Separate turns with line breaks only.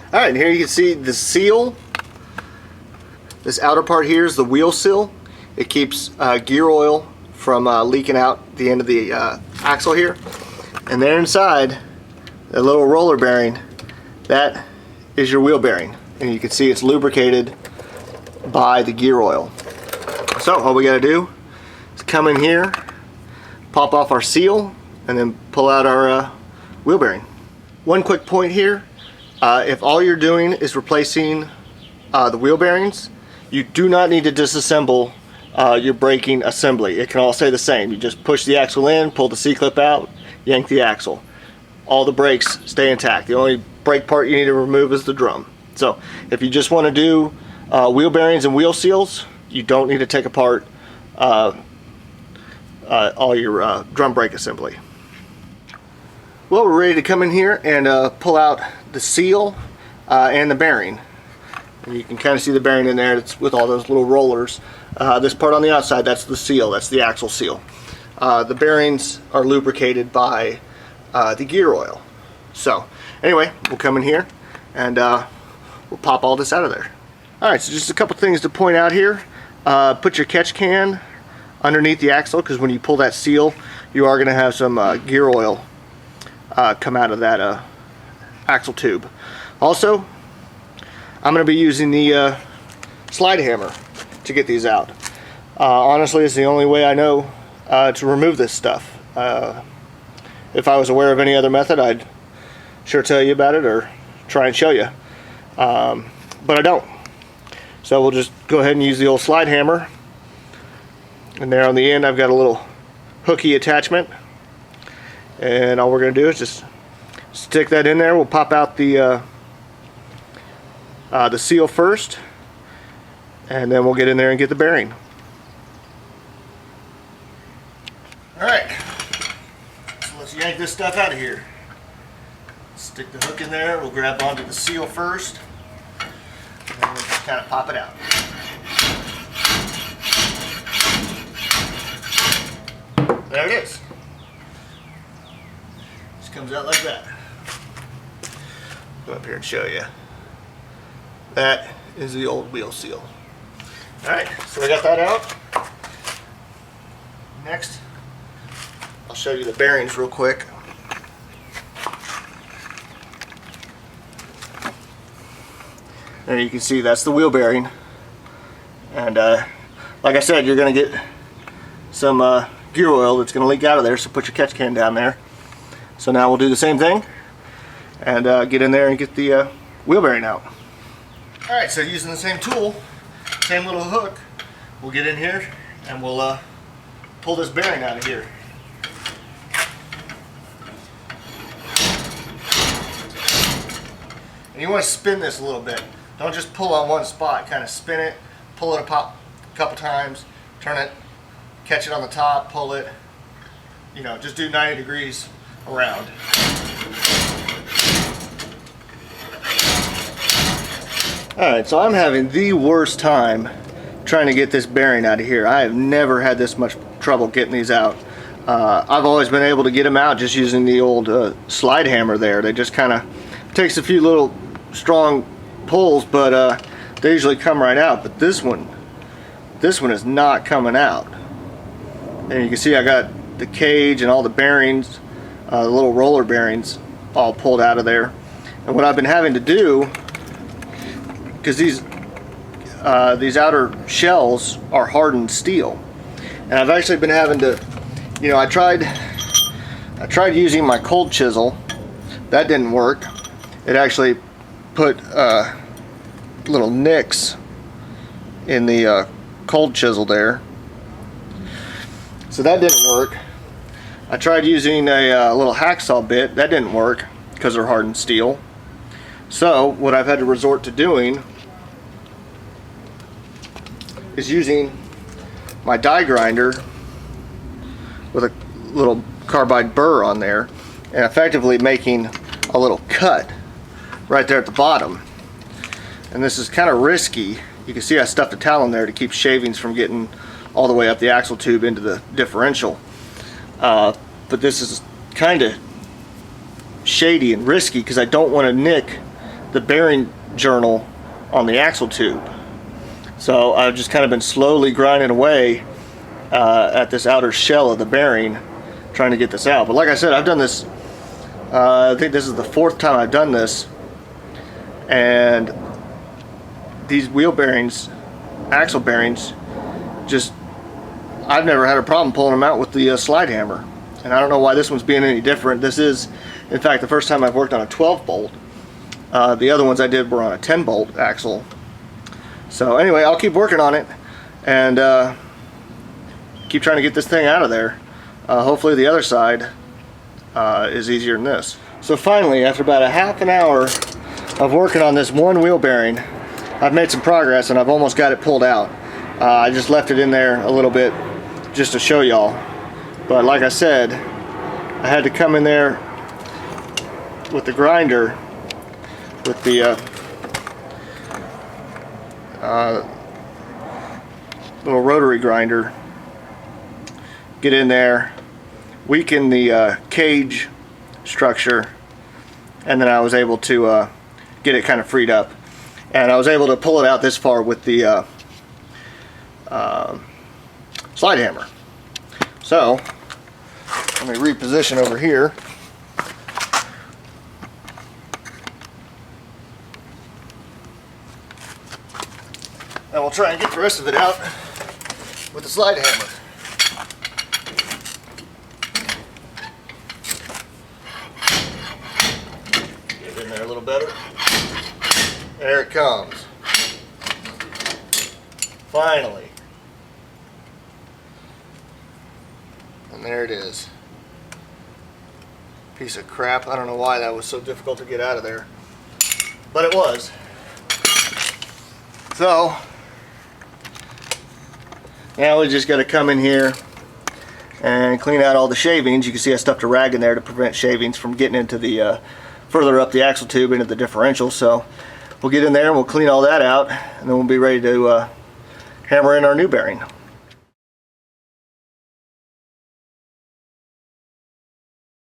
Alright, and here you can see the seal. This outer part here is the wheel seal. It keeps gear oil from leaking out the end of the axle here. And there inside, the little roller bearing, that is your wheel bearing. And you can see it's lubricated by the gear oil. So all we gotta do is come in here, pop off our seal, and then pull out our wheel bearing. One quick point here, if all you're doing is replacing the wheel bearings, you do not need to disassemble your braking assembly. It can all stay the same. You just push the axle in, pull the C-clip out, yank the axle. All the brakes stay intact. The only brake part you need to remove is the drum. So if you just want to do wheel bearings and wheel seals, you don't need to take apart all your drum brake assembly. Well, we're ready to come in here and pull out the seal and the bearing. And you can kind of see the bearing in there. It's with all those little rollers. This part on the outside, that's the seal. That's the axle seal. The bearings are lubricated by the gear oil. So anyway, we'll come in here and we'll pop all this out of there. Alright, so just a couple things to point out here. Put your catch can underneath the axle, because when you pull that seal, you are going to have some gear oil come out of that axle tube. Also, I'm going to be using the slide hammer to get these out. Honestly, it's the only way I know to remove this stuff. If I was aware of any other method, I'd sure tell you about it or try and show you. But I don't. So we'll just go ahead and use the old slide hammer. And there on the end I've got a little hooky attachment. And all we're going to do is just stick that in there. We'll pop out the seal first. And then we'll get in there and get the bearing. Alright. So let's yank this stuff out of here. Stick the hook in there. We'll grab onto the seal first. And then we'll just kind of pop it out. There it is. Just comes out like that. Go up here and show you. That is the old wheel seal. Alright, so we got that out. Next, I'll show you the bearings real quick. There you can see that's the wheel bearing. And like I said, you're going to get some gear oil that's going to leak out of there, so put your catch can down there. So now we'll do the same thing and get in there and get the wheel bearing out. Alright, so using the same tool, same little hook, we'll get in here and we'll pull this bearing out of here. And you want to spin this a little bit. Don't just pull on one spot, kind of spin it, pull it a couple times, turn it, catch it on the top, pull it, you know, just do 90 degrees around. Alright, so I'm having the worst time trying to get this bearing out of here. I have never had this much trouble getting these out. I've always been able to get them out just using the old slide hammer there. They just kind of takes a few little strong pulls, but they usually come right out. But this one is not coming out. And you can see I got the cage and all the bearings, the little roller bearings, all pulled out of there. And what I've been having to do, because these outer shells are hardened steel, and I've actually been having to, you know, I tried using my cold chisel. That didn't work. It actually put little nicks in the cold chisel there, so that didn't work. I tried using a little hacksaw bit. That didn't work because they're hardened steel. So what I've had to resort to doing is using my die grinder with a little carbide burr on there and effectively making a little cut right there at the bottom. And this is kind of risky. You can see I stuffed a towel in there to keep shavings from getting all the way up the axle tube into the differential. But this is kind of shady and risky because I don't want to nick the bearing journal on the axle tube. So I've just kind of been slowly grinding away at this outer shell of the bearing, trying to get this out. But like I said, I've done this, I think this is the 4th time I've done this, and these wheel bearings, axle bearings, just, I've never had a problem pulling them out with the slide hammer. And I don't know why this one's being any different. This is, in fact, the first time I've worked on a 12 bolt. The other ones I did were on a 10 bolt axle. So anyway, I'll keep working on it and keep trying to get this thing out of there. Hopefully the other side is easier than this. So finally, after about a half an hour of working on this one wheel bearing, I've made some progress and I've almost got it pulled out. I just left it in there a little bit just to show y'all. But like I said, I had to come in there with the grinder, with the little rotary grinder, get in there, weaken the cage structure, and then I was able to get it kind of freed up. And I was able to pull it out this far with the slide hammer. So let me reposition over here. And we'll try and get the rest of it out with the slide hammer. Get it in there a little better. There it comes. Finally. And there it is. Piece of crap. I don't know why that was so difficult to get out of there, but it was. So now we just got to come in here and clean out all the shavings. You can see I stuffed a rag in there to prevent shavings from getting into the further up the axle tube into the differential. So we'll get in there and we'll clean all that out, and then we'll be ready to hammer in our new bearing.